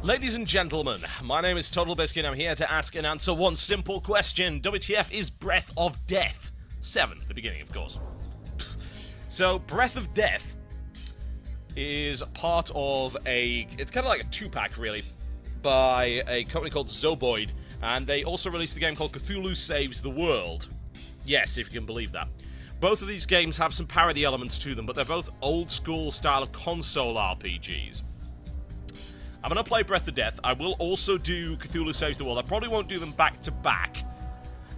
Ladies and gentlemen, my name is TotalBiscuit and I'm here to ask and answer one simple question. WTF is Breath of Death? 7, the beginning, of course. So, Breath of Death is part of it's kind of like a 2-pack, really, by a company called Zoboid, and they also released a game called Cthulhu Saves the World. Yes, if you can believe that. Both of these games have some parody elements to them, but they're both old-school style of console RPGs. I'm going to play Breath of Death. I will also do Cthulhu Saves the World. I probably won't do them back-to-back.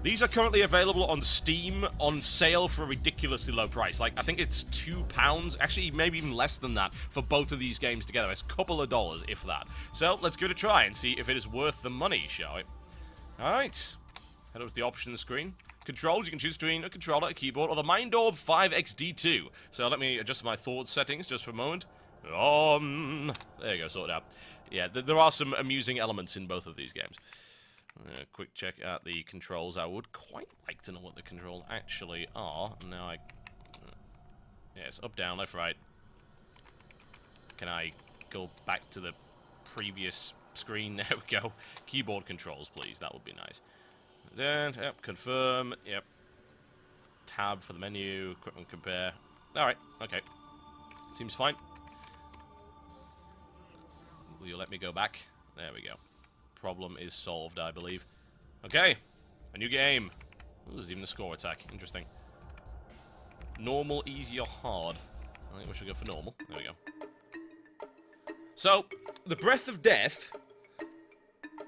These are currently available on Steam on sale for a ridiculously low price. Like, I think it's £2, actually maybe even less than that, for both of these games together. It's a couple of dollars, if that. So, let's give it a try and see if it is worth the money, shall we? Alright. Head over to the options screen. Controls, you can choose between a controller, a keyboard, or the Mind Orb 5XD2. So let me adjust my thought settings just for a moment. There you go, sorted out. Yeah, there are some amusing elements in both of these games. Quick check at the controls. I would quite like to know what the controls actually are. Now yes, up, down, left, right. Can I go back to the previous screen? There we go. Keyboard controls, please. That would be nice. Then, yep, confirm, yep. Tab for the menu, equipment compare. Alright, okay. Seems fine. Will you let me go back? There we go. Problem is solved, I believe. Okay, a new game. Ooh, there's even a score attack. Interesting. Normal, easy, or hard? I think we should go for normal. There we go. So, the Breath of Death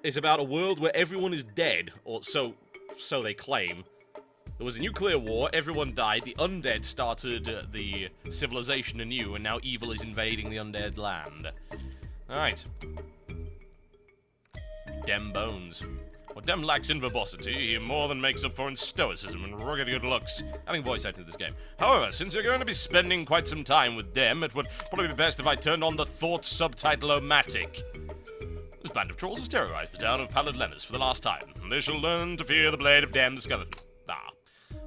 is about a world where everyone is dead, or so they claim. There was a nuclear war, everyone died, the undead started the civilization anew, and now evil is invading the undead land. Alright. Dem bones. What Dem lacks in verbosity, he more than makes up for in stoicism and rugged good looks. Adding voice acting to this game. However, since you're going to be spending quite some time with Dem, it would probably be best if I turned on the Thought subtitle-o-matic. This band of trolls has terrorized the town of Pallid Lenners for the last time. They shall learn to fear the blade of Dem the skeleton. Ah,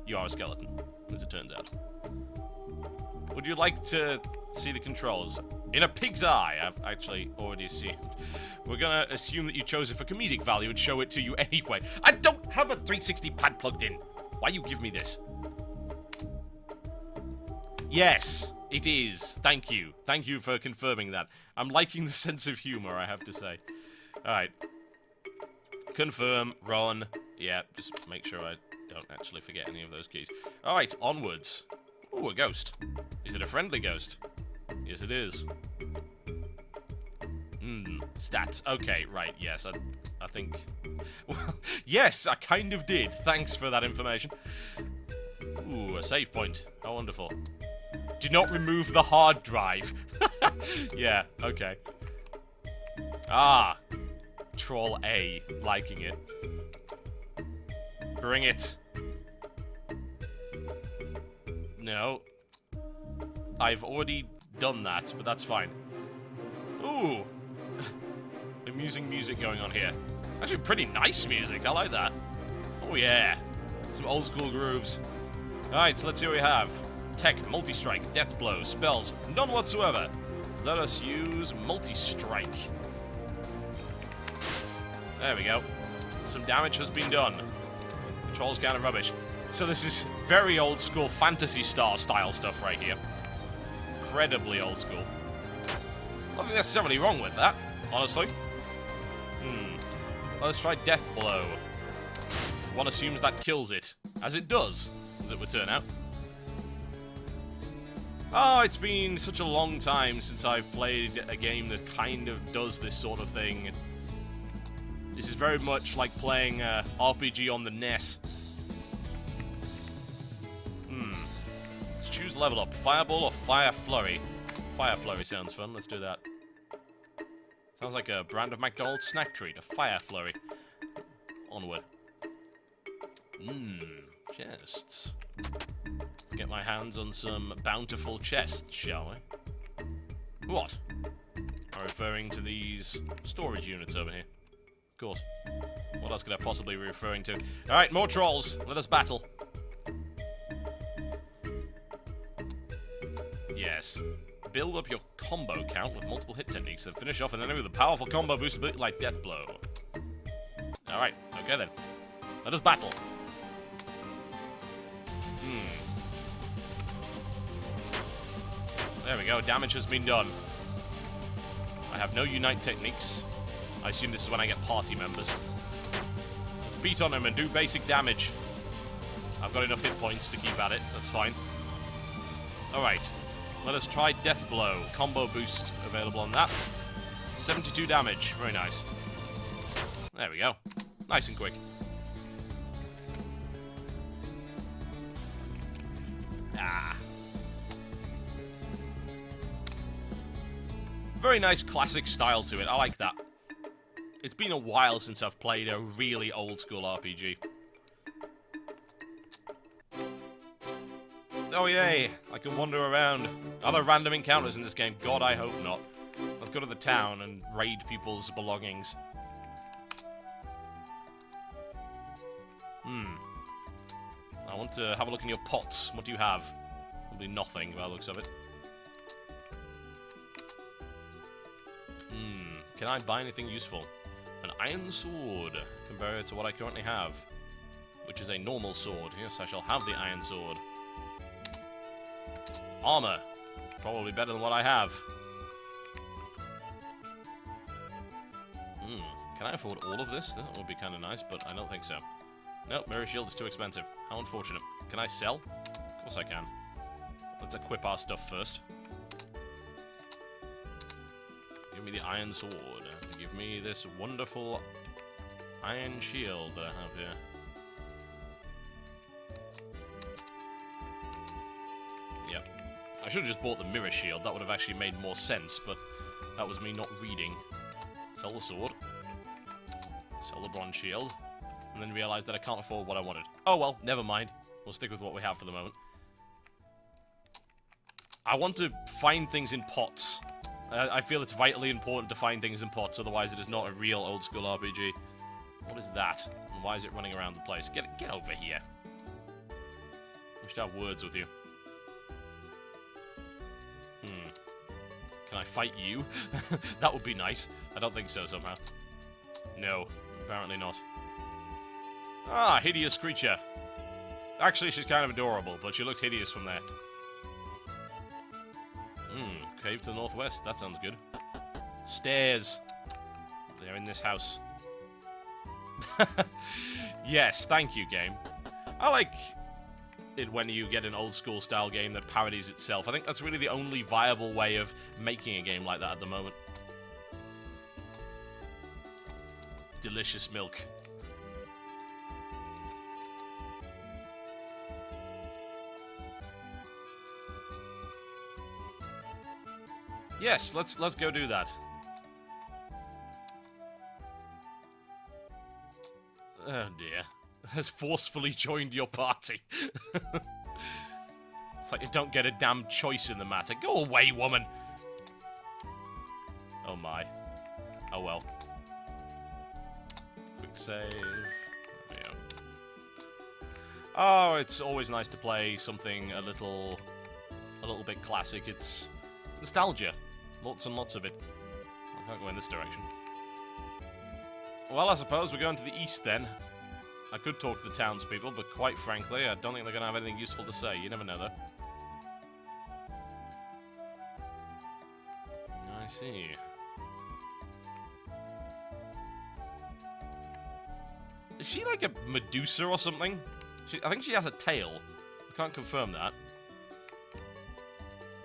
you are a skeleton, as it turns out. Would you like to see the controls? In a pig's eye, I've actually already assumed. We're gonna assume that you chose it for comedic value and show it to you anyway. I don't have a 360 pad plugged in. Why you give me this? Yes, it is. Thank you. Thank you for confirming that. I'm liking the sense of humor, I have to say. Alright. Confirm, run. Yeah, just make sure I don't actually forget any of those keys. Alright, onwards. Ooh, a ghost. Is it a friendly ghost? Yes, it is. Stats. Okay, right, yes, I think... Well, yes, I kind of did. Thanks for that information. Ooh, a save point. How wonderful. Do not remove the hard drive. Yeah, okay. Ah. Troll A. Liking it. Bring it. No. I've already done that, but that's fine. Ooh. Amusing music going on here. Actually, pretty nice music. I like that. Oh, yeah. Some old school grooves. Alright, so let's see what we have. Tech, multi-strike, death blow, spells, none whatsoever. Let us use multi-strike. There we go. Some damage has been done. Control's kind of rubbish. So this is very old school Phantasy Star style stuff right here. Incredibly old school. Nothing necessarily wrong with that, honestly. Let's try Death Blow. One assumes that kills it. As it does, as it would turn out. Oh, it's been such a long time since I've played a game that kind of does this sort of thing. This is very much like playing RPG on the NES. Let's choose level up. Fireball or Fire Flurry? Fire Flurry sounds fun. Let's do that. Sounds like a brand of McDonald's snack treat. A Fire Flurry. Onward. Chests. Let's get my hands on some bountiful chests, shall we? What? I'm referring to these storage units over here. Of course. What else could I possibly be referring to? Alright, more trolls. Let us battle. Yes. Build up your combo count with multiple hit techniques, then finish off an enemy with a powerful combo boost ability like Death Blow. Alright, okay then. Let us battle. There we go, damage has been done. I have no unite techniques. I assume this is when I get party members. Let's beat on him and do basic damage. I've got enough hit points to keep at it, that's fine. Alright, let us try Death Blow. Combo boost available on that. 72 damage, very nice. There we go. Nice and quick. Ah. Very nice classic style to it, I like that. It's been a while since I've played a really old school RPG. Oh yay, I can wander around. Are there random encounters in this game? God, I hope not. Let's go to the town and raid people's belongings. I want to have a look in your pots. What do you have? Probably nothing by the looks of it. Can I buy anything useful? An iron sword, compared to what I currently have, which is a normal sword. Yes, I shall have the iron sword. Armor, probably better than what I have. Can I afford all of this? That would be kind of nice, but I don't think so. Nope, mirror shield is too expensive. How unfortunate. Can I sell? Of course I can. Let's equip our stuff first. Give me the iron sword. Give me this wonderful iron shield that I have here. Yep. I should have just bought the mirror shield. That would have actually made more sense, but that was me not reading. Sell the sword. Sell the bronze shield. And then realize that I can't afford what I wanted. Oh well, never mind. We'll stick with what we have for the moment. I want to find things in pots. I feel it's vitally important to find things in pots, otherwise it is not a real old-school RPG. What is that? And why is it running around the place? Get over here. I wish to have words with you. Can I fight you? That would be nice. I don't think so, somehow. No, apparently not. Ah, hideous creature. Actually, she's kind of adorable, but she looked hideous from there. Cave to the northwest. That sounds good. Stairs. They're in this house. Yes, thank you, game. I like it when you get an old-school style game that parodies itself. I think that's really the only viable way of making a game like that at the moment. Delicious milk. Yes, let's go do that. Oh dear. Has forcefully joined your party. It's like you don't get a damn choice in the matter. Go away, woman! Oh my. Oh well. Quick save. There we go. Oh, it's always nice to play something a little bit classic. It's nostalgia. Lots and lots of it. I can't go in this direction. Well, I suppose we're going to the east then. I could talk to the townspeople, but quite frankly, I don't think they're going to have anything useful to say. You never know, though. I see. Is she like a Medusa or something? I think she has a tail. I can't confirm that.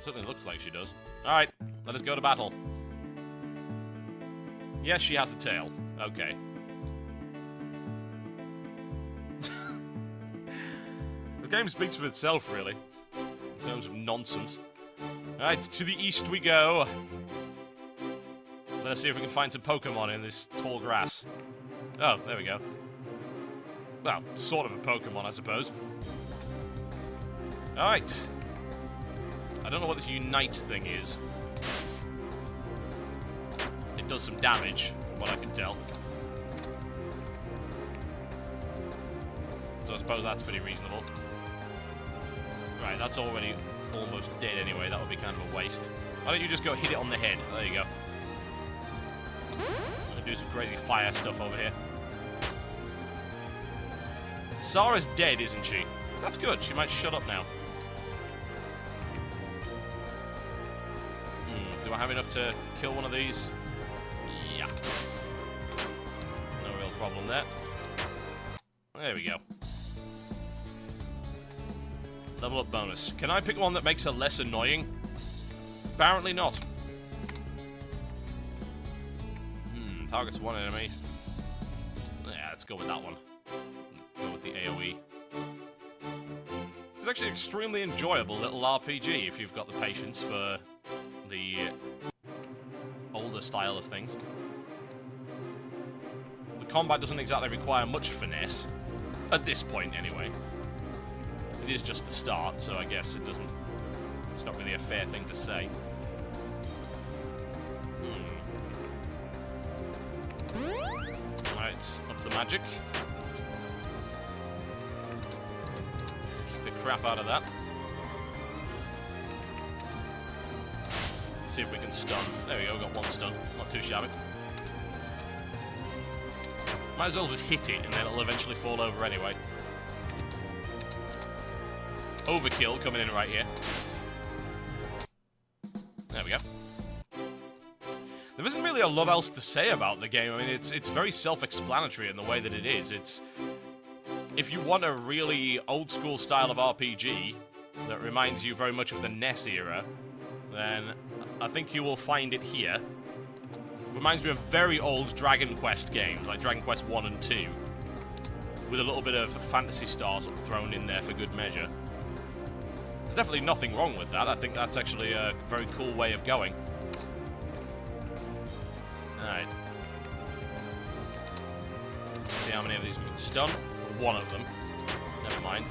Certainly looks like she does. Alright, let us go to battle. Yes, she has a tail. Okay. This game speaks for itself, really. In terms of nonsense. Alright, to the east we go. Let's see if we can find some Pokemon in this tall grass. Oh, there we go. Well, sort of a Pokemon, I suppose. Alright. I don't know what this Unite thing is. It does some damage, from what I can tell. So I suppose that's pretty reasonable. Right, that's already almost dead anyway. That would be kind of a waste. Why don't you just go hit it on the head? There you go. I'm gonna do some crazy fire stuff over here. Sarah's dead, isn't she? That's good. She might shut up now. Do I have enough to kill one of these? Yeah. No real problem there. There we go. Level up bonus. Can I pick one that makes her less annoying? Apparently not. Targets one enemy. Yeah, let's go with that one. Go with the AoE. It's actually an extremely enjoyable little RPG if you've got the patience for the older style of things. The combat doesn't exactly require much finesse. At this point, anyway. It is just the start, so I guess it doesn't... It's not really a fair thing to say. Right, up the magic. Kick the crap out of that. See if we can stun. There we go, got one stun. Not too shabby. Might as well just hit it, and then it'll eventually fall over anyway. Overkill coming in right here. There we go. There isn't really a lot else to say about the game. I mean, it's very self-explanatory in the way that it is. It's... If you want a really old-school style of RPG that reminds you very much of the NES era, then I think you will find it here. Reminds me of very old Dragon Quest games, like Dragon Quest 1 and 2, with a little bit of Phantasy Star sort of thrown in there for good measure. There's definitely nothing wrong with that. I think that's actually a very cool way of going. Alright. See how many of these we can stun. One of them. Never mind.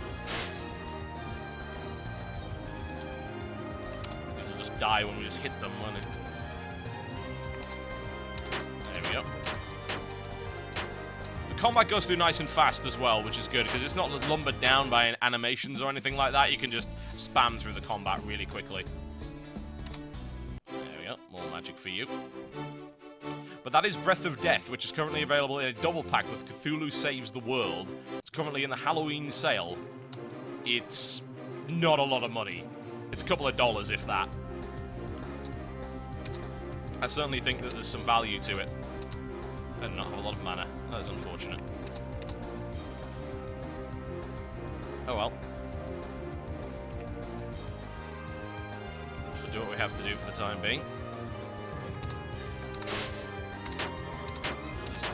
These will just die when we just hit them, won't it? There we go. The combat goes through nice and fast as well, which is good, because it's not lumbered down by animations or anything like that. You can just spam through the combat really quickly. There we go. More magic for you. But that is Breath of Death, which is currently available in a double pack with Cthulhu Saves the World. It's currently in the Halloween sale. It's not a lot of money. It's a couple of dollars, if that. I certainly think that there's some value to it. I do not have a lot of mana. That is unfortunate. Oh well. We'll do what we have to do for the time being.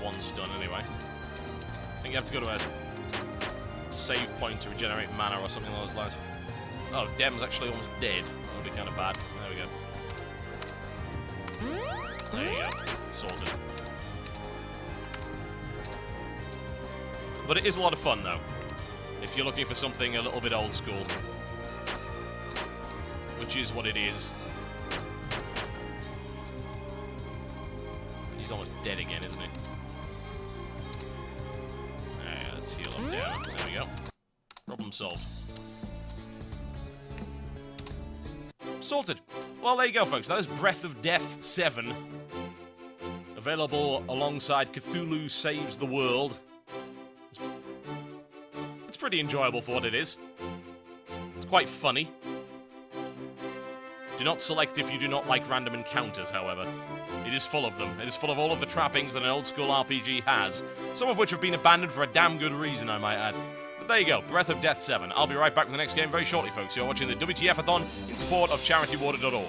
One stun anyway. I think you have to go to a save point to regenerate mana or something along those lines. Oh, Dem's actually almost dead. That would be kind of bad. There we go. There you go. Sorted. But it is a lot of fun, though. If you're looking for something a little bit old school. Which is what it is. He's almost dead again, isn't he? Heal him down. There we go. Problem solved. Sorted. Well, there you go, folks. That is Breath of Death 7. Available alongside Cthulhu Saves the World. It's pretty enjoyable for what it is. It's quite funny. Do not select if you do not like random encounters, however. It is full of them. It is full of all of the trappings that an old-school RPG has, some of which have been abandoned for a damn good reason, I might add. But there you go, Breath of Death 7. I'll be right back with the next game very shortly, folks. You're watching the WTF-a-thon in support of charitywater.org.